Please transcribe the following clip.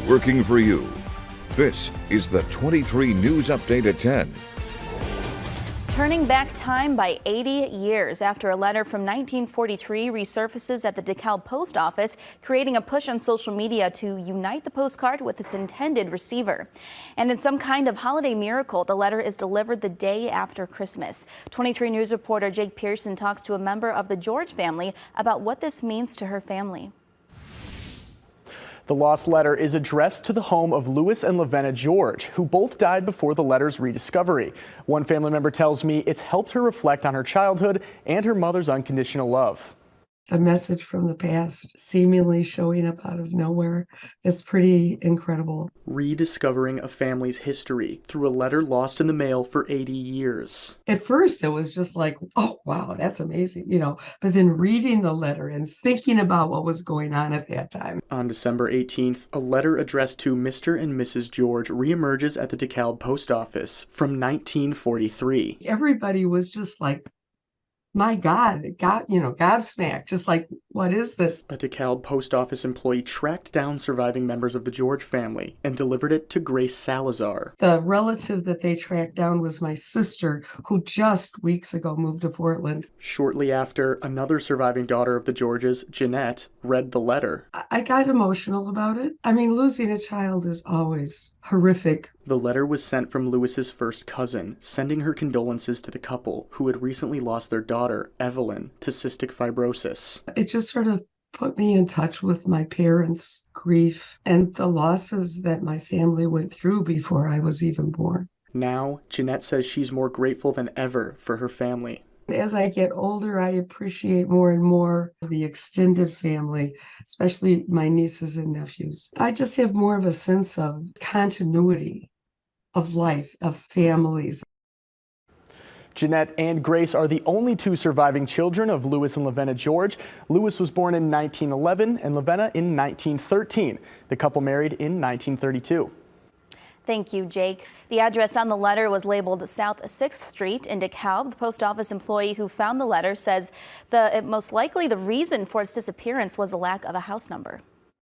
working for you. This is the 23 News Update at 10. Turning back time by 80 years after a letter from 1943 resurfaces at the DeKalb post office, creating a push on social media to unite the postcard with its intended receiver. And in some kind of holiday miracle, the letter is delivered the day after Christmas. 23 News reporter Jake Pearson talks to a member of the George family about what this means to her family. The lost letter is addressed to the home of Louis and Lavenna George, who both died before the letter's rediscovery. One family member tells me it's helped her reflect on her childhood and her mother's unconditional love. A message from the past seemingly showing up out of nowhere. It's pretty incredible. Rediscovering a family's history through a letter lost in the mail for 80 years. At first, it was just like, oh, wow, that's amazing, But then reading the letter and thinking about what was going on at that time. On December 18th, a letter addressed to Mr. and Mrs. George reemerges at the DeKalb post office from 1943. Everybody was just like, my God, gobsmacked, just like, what is this? A DeKalb post office employee tracked down surviving members of the George family and delivered it to Grace Salazar. The relative that they tracked down was my sister, who just weeks ago moved to Portland. Shortly after, another surviving daughter of the Georges, Jeanette, read the letter. I got emotional about it. I mean, losing a child is always horrific. The letter was sent from Louis's first cousin, sending her condolences to the couple who had recently lost their daughter, Evelyn, to cystic fibrosis. It just sort of put me in touch with my parents' grief and the losses that my family went through before I was even born. Now, Jeanette says she's more grateful than ever for her family. As I get older, I appreciate more and more the extended family, especially my nieces and nephews. I just have more of a sense of continuity of life, of families. Jeanette and Grace are the only two surviving children of Louis and Lavenna George. Louis was born in 1911 and Lavenna in 1913. The couple married in 1932. Thank you, Jake. The address on the letter was labeled South 6th Street in DeKalb. The post office employee who found the letter says most likely the reason for its disappearance was the lack of a house number.